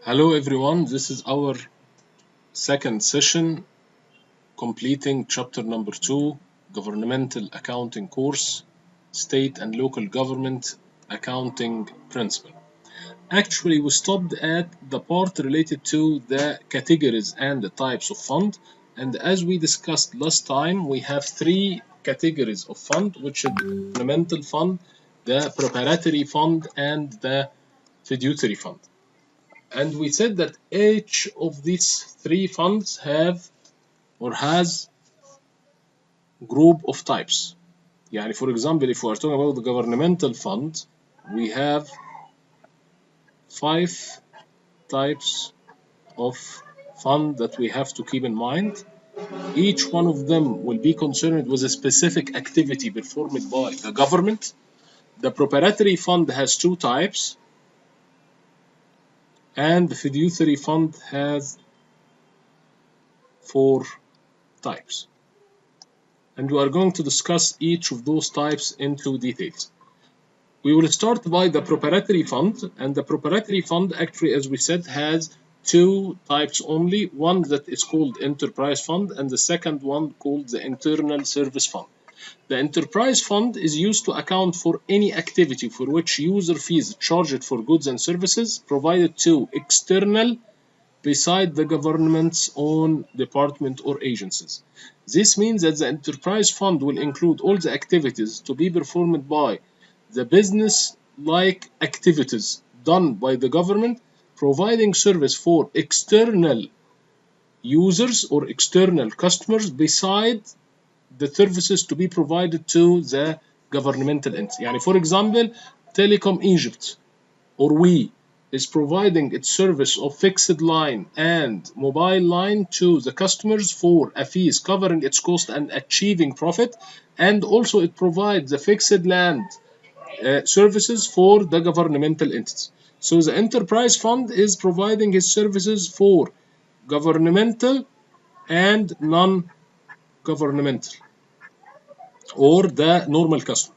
Hello everyone, this is our second session completing chapter number 2, Governmental Accounting course, State and Local Government Accounting Principle. Actually, we stopped at the part related to the categories and the types of fund, and as we discussed last time, we have three categories of fund, which is the Governmental Fund, the Proprietary Fund, and the Fiduciary Fund. And we said that each of these three funds have or has group of types. يعني for example, if we are talking about the governmental fund, we have 5 types of fund that we have to keep in mind. Each one of them will be concerned with a specific activity performed by the government. The proprietary fund has 2 types, and the fiduciary fund has 4 types. And we are going to discuss each of those types into details. We will start by the proprietary fund, and the proprietary fund actually, as we said, has 2 types only, one that is called enterprise fund and the second one called the internal service fund. The enterprise fund is used to account for any activity for which user fees charged for goods and services provided to external beside the government's own department or agencies. This means that the enterprise fund will include all the activities to be performed by the business-like activities done by the government, providing service for external users or external customers beside the services to be provided to the governmental entity. يعني for example, Telecom Egypt or we is providing its service of fixed line and mobile line to the customers for a fees covering its cost and achieving profit, and also it provides the fixed land services for the governmental entities. So the enterprise fund is providing its services for governmental and non-governmental or the normal customer.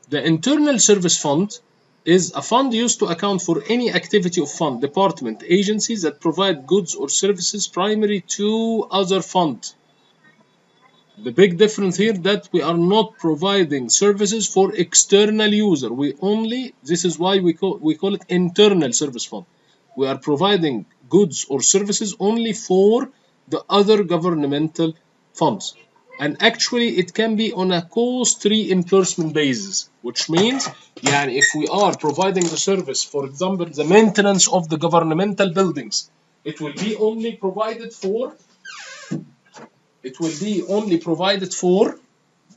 The internal service fund is a fund used to account for any activity of fund, department, agencies that provide goods or services primary to other fund. The big difference here that we are not providing services for external user. This is why we call it internal service fund. We are providing goods or services only for the other governmental funds. And actually it can be on a cost reimbursement basis, which means يعني if we are providing the service, for example, the maintenance of the governmental buildings, it will be only provided for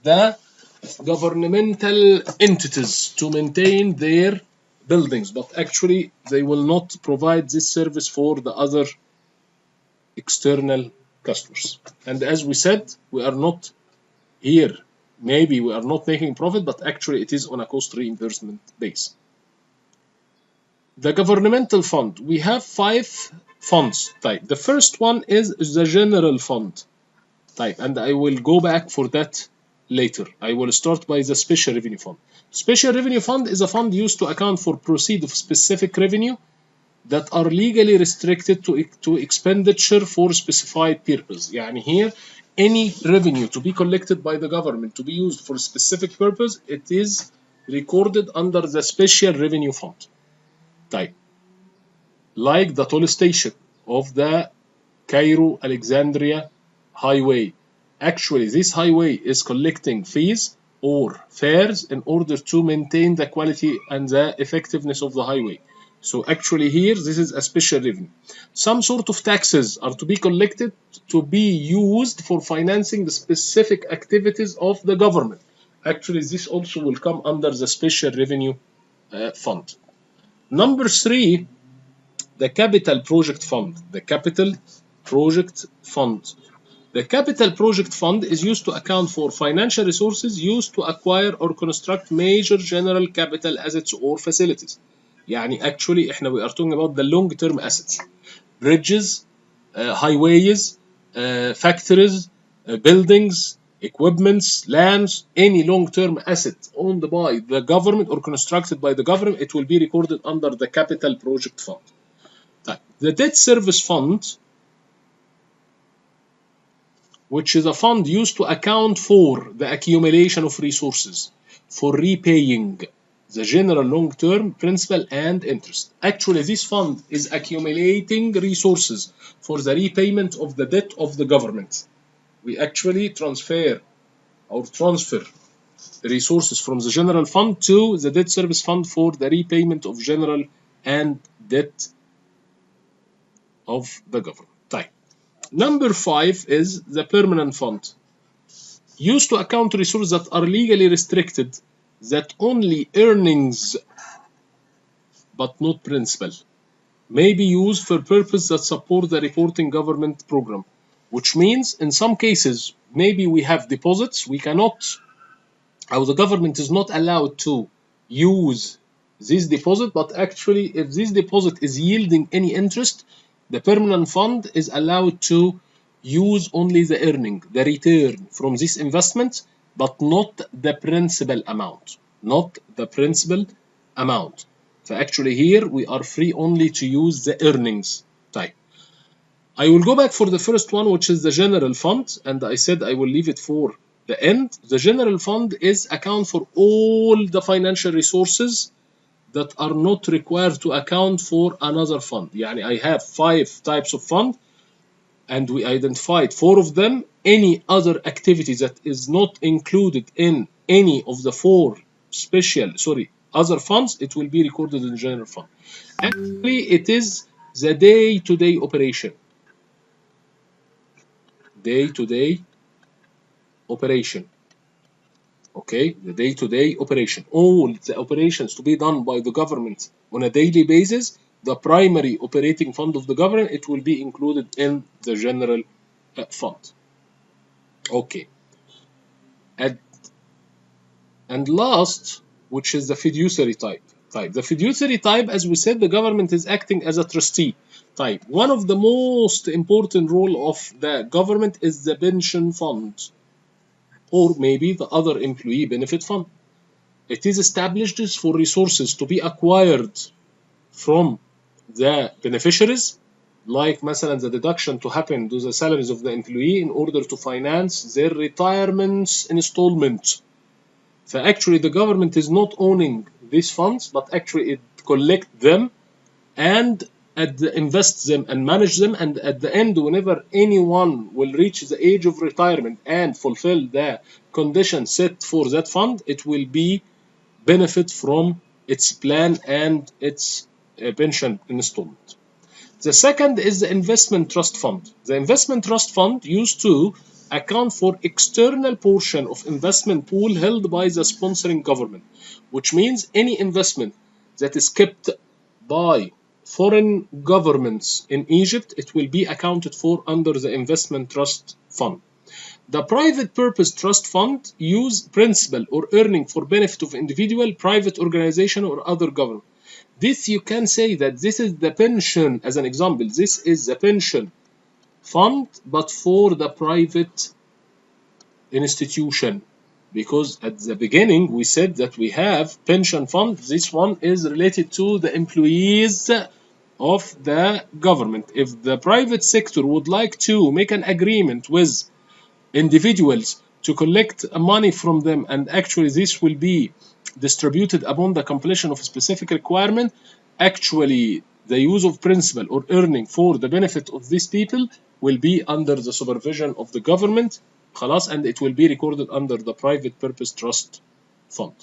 the governmental entities to maintain their buildings, but actually they will not provide this service for the other external customers. And as we said, we are not here, maybe we are not making profit, but actually it is on a cost reimbursement base. The governmental fund, we have 5 funds type. The first one is the general fund type, and I will go back for that later. I will start by the special revenue fund. Special revenue fund is a fund used to account for proceeds of specific revenue that are legally restricted to expenditure for specified purpose. يعني here any revenue to be collected by the government to be used for a specific purpose, it is recorded under the special revenue fund type, like the toll station of the Cairo Alexandria highway. Actually this highway is collecting fees or fares in order to maintain the quality and the effectiveness of the highway. So actually here this is a special revenue. Some sort of taxes are to be collected to be used for financing the specific activities of the government. Actually this also will come under the special revenue fund. Number 3, the capital project fund. The capital project fund. The capital project fund is used to account for financial resources used to acquire or construct major general capital assets or facilities. يعني actually احنا we are talking about the long term assets, bridges, highways, factories, buildings, equipments, lands, any long term asset owned by the government or constructed by the government, it will be recorded under the capital project fund. The debt service fund, which is a fund used to account for the accumulation of resources for repaying the general long-term principal and interest. Actually, this fund is accumulating resources for the repayment of the debt of the government. We actually transfer the resources from the general fund to the debt service fund for the repayment of general and debt of the government. Type. Number 5 is the permanent fund, used to account resources that are legally restricted, that only earnings but not principal may be used for purposes that support the reporting government program, which means in some cases maybe we have deposits we cannot, or the government is not allowed to use this deposit, but actually if this deposit is yielding any interest, the permanent fund is allowed to use only the earning, the return from this investment, but not the principal amount. Not the principal amount. So actually here we are free only to use the earnings type. I will go back for the first one, which is the general fund, and I said I will leave it for the end. The general fund is account for all the financial resources that are not required to account for another fund. يعني I have 5 types of fund and we identified 4 of them. Any other activity that is not included in any of the 4 other funds, it will be recorded in the general fund. Actually, it is the day-to-day operation. Day-to-day operation. Okay, the day-to-day operation. All the operations to be done by the government on a daily basis, the primary operating fund of the government, it will be included in the general fund. Okay. And last, which is the fiduciary type. The fiduciary type, as we said, the government is acting as a trustee type. One of the most important role of the government is the pension fund, or maybe the other employee benefit fund. It is established for resources to be acquired from the beneficiaries, like مثلا the deduction to happen to the salaries of the employee in order to finance their retirement installment. So actually the government is not owning these funds, but actually it collects them and invests them and manage them, and at the end, whenever anyone will reach the age of retirement and fulfill the conditions set for that fund, it will be benefit from its plan and its pension installment. The second is the investment trust fund. The investment trust fund used to account for external portion of investment pool held by the sponsoring government, which means any investment that is kept by foreign governments in Egypt, it will be accounted for under the investment trust fund. The private purpose trust fund use principal or earning for benefit of individual, private organization, or other government. This you can say that this is the pension, as an example, this is the pension fund, but for the private institution. Because at the beginning we said that we have pension fund. This one is related to the employees of the government. If the private sector would like to make an agreement with individuals to collect money from them, and actually this will be distributed upon the completion of a specific requirement, actually the use of principal or earning for the benefit of these people will be under the supervision of the government, and it will be recorded under the private purpose trust fund.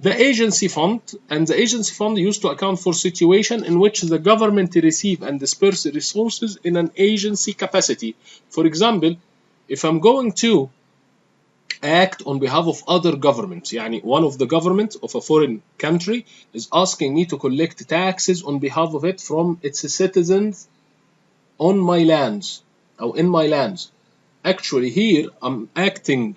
The agency fund, and the agency fund used to account for situation in which the government receive and disperse resources in an agency capacity. For example, if I'm going to act on behalf of other governments, يعني one of the government of a foreign country is asking me to collect taxes on behalf of it from its citizens on my lands or in my lands. Actually here I'm acting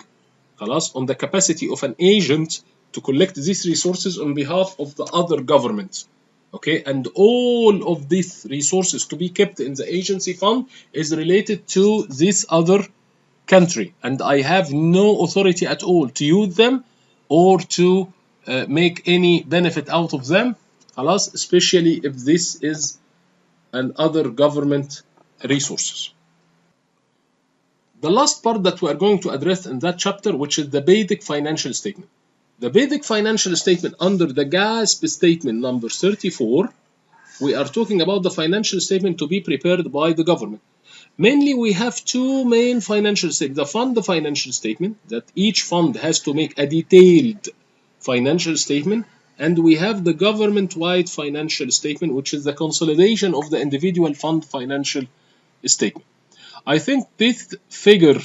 on the capacity of an agent to collect these resources on behalf of the other government. Okay, and all of these resources to be kept in the agency fund is related to this other country, and I have no authority at all to use them or to make any benefit out of them, especially if this is and other government resources. The last part that we are going to address in that chapter, which is the basic financial statement. The basic financial statement under the GASB statement number 34, we are talking about the financial statement to be prepared by the government. Mainly we have two main financial statements. The fund financial statement, that each fund has to make a detailed financial statement, and we have the government-wide financial statement, which is the consolidation of the individual fund financial statement. I think this figure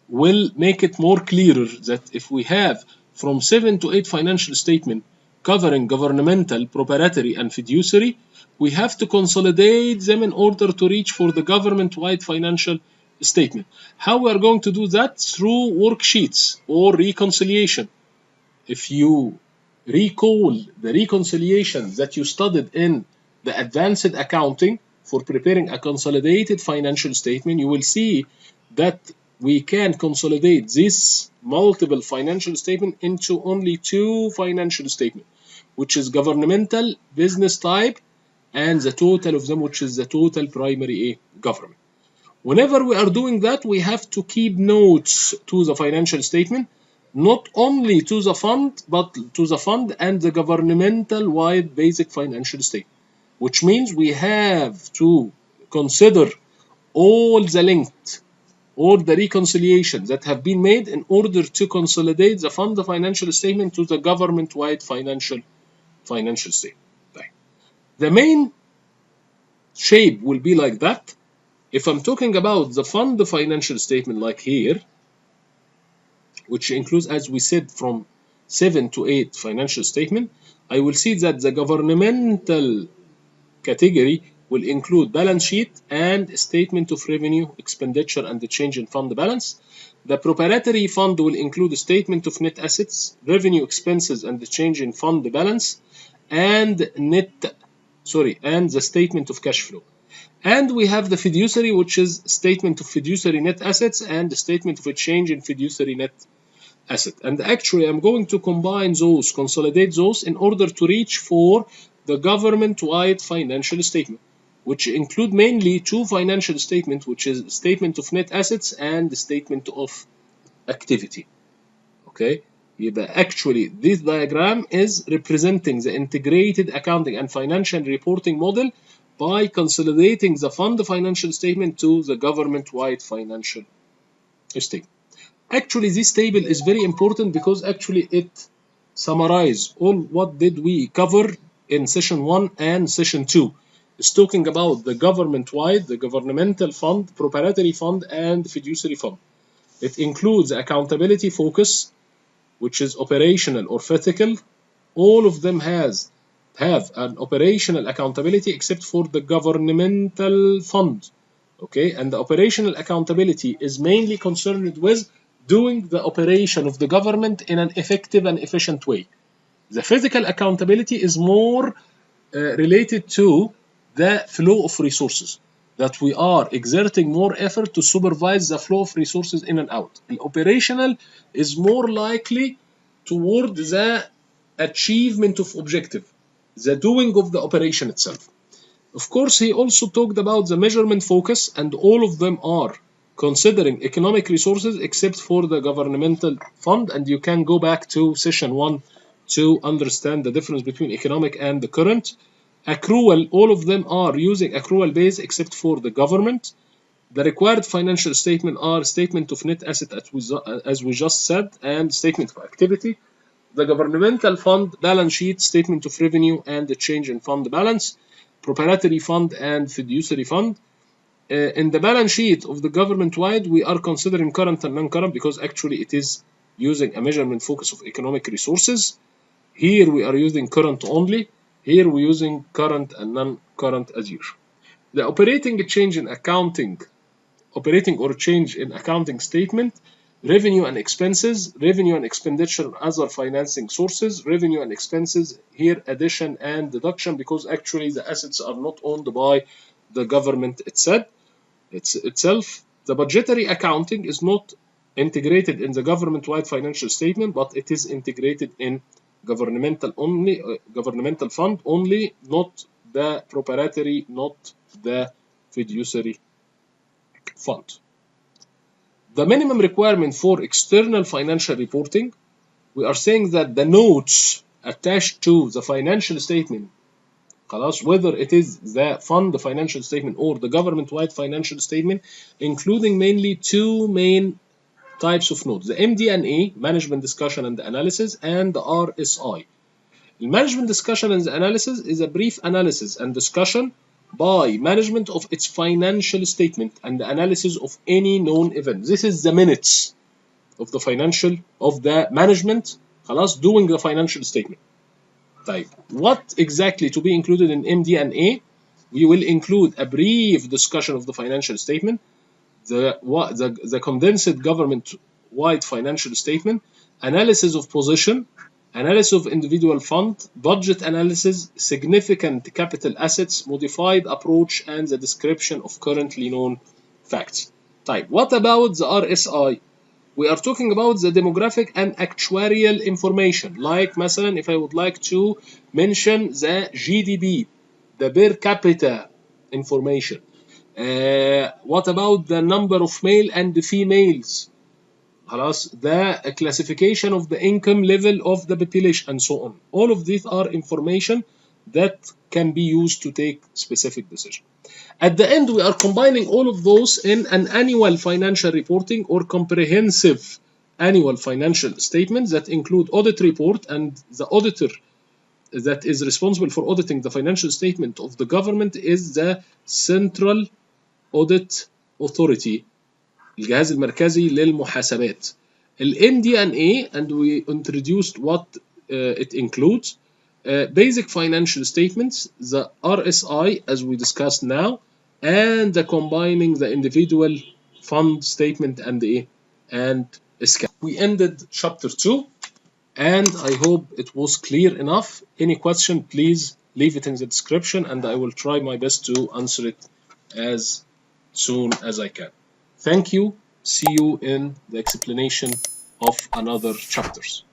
will make it more clearer that if we have from 7 to 8 financial statements covering governmental, proprietary, and fiduciary, we have to consolidate them in order to reach for the government-wide financial statement. How we are going to do that? Through worksheets or reconciliation. If you recall the reconciliation that you studied in the advanced accounting for preparing a consolidated financial statement, you will see that we can consolidate this multiple financial statement into only 2 financial statements, which is governmental, business type, and the total of them, which is the total primary government. Whenever we are doing that, we have to keep notes to the financial statement, not only to the fund, but to the fund and the governmental wide basic financial statement, which means we have to consider all the linked or the reconciliations that have been made in order to consolidate the fund financial statement to the government-wide financial statement. The main shape will be like that. If I'm talking about the fund financial statement like here, which includes, as we said, from 7 to 8 financial statement, I will see that the governmental category will include balance sheet and statement of revenue, expenditure, and the change in fund balance. The proprietary fund will include a statement of net assets, revenue, expenses, and the change in fund balance, and the statement of cash flow. And we have the fiduciary, which is statement of fiduciary net assets and the statement of a change in fiduciary net asset. And actually, I'm going to combine those, consolidate those in order to reach for the government-wide financial statement, which include mainly 2 financial statements, which is statement of net assets and the statement of activity. Okay, actually this diagram is representing the integrated accounting and financial reporting model by consolidating the fund financial statement to the government-wide financial statement. Actually, this table is very important because actually it summarizes all what did we cover in session 1 and session 2. It's talking about the government-wide, the governmental fund, proprietary fund, and fiduciary fund. It includes accountability focus, which is operational or fiscal. All of them have an operational accountability except for the governmental fund. Okay, and the operational accountability is mainly concerned with doing the operation of the government in an effective and efficient way. The physical accountability is more related to the flow of resources, that we are exerting more effort to supervise the flow of resources in and out. The operational is more likely toward the achievement of objective, the doing of the operation itself. Of course, he also talked about the measurement focus, and all of them are considering economic resources except for the governmental fund, and you can go back to session 1 to understand the difference between economic and the current. Accrual, all of them are using accrual base except for the government. The required financial statement are statement of net asset as we just said, and statement of activity. The governmental fund, balance sheet, statement of revenue, and the change in fund balance. Proprietary fund and fiduciary fund. In the balance sheet of the government-wide, we are considering current and non-current because actually it is using a measurement focus of economic resources. Here we are using current only. Here we're using current and non-current as usual. The operating or change in accounting statement, revenue and expenses, revenue and expenditure and other financing sources, revenue and expenses, here addition and deduction because actually the assets are not owned by the government itself. The budgetary accounting is not integrated in the government-wide financial statement, but it is integrated in governmental fund only, not the proprietary, not the fiduciary fund. The minimum requirement for external financial reporting, we are saying that the notes attached to the financial statement, whether it is the fund financial statement or the government-wide financial statement, including mainly two main types of notes: the MD&A, Management Discussion and Analysis, and the RSI. The Management Discussion and Analysis is a brief analysis and discussion by management of its financial statement and the analysis of any known event. This is the minutes of the management doing the financial statement. Type. What exactly to be included in MD&A? We will include a brief discussion of the financial statement, the condensed government-wide financial statement, analysis of position, analysis of individual fund, budget analysis, significant capital assets, modified approach, and the description of currently known facts. Type. What about the RSI? We are talking about the demographic and actuarial information. Like مثلا, if I would like to mention the GDP, the per capita information. What about the number of male and females? The classification of the income level of the population, and so on. All of these are information that can be used to take specific decisions. At the end, we are combining all of those in an annual financial reporting or comprehensive annual financial statement that include audit report, and the auditor that is responsible for auditing the financial statement of the government is the Central Audit Authority, الجهاز المركزي للمحاسبات. MD&A, and we introduced what it includes: basic financial statements, the RSI as we discussed now, and the combining the individual fund statement and SCAP. We ended chapter 2, and I hope it was clear enough. Any question, please leave it in the description, and I will try my best to answer it as soon as I can. Thank you. See you in the explanation of another chapters.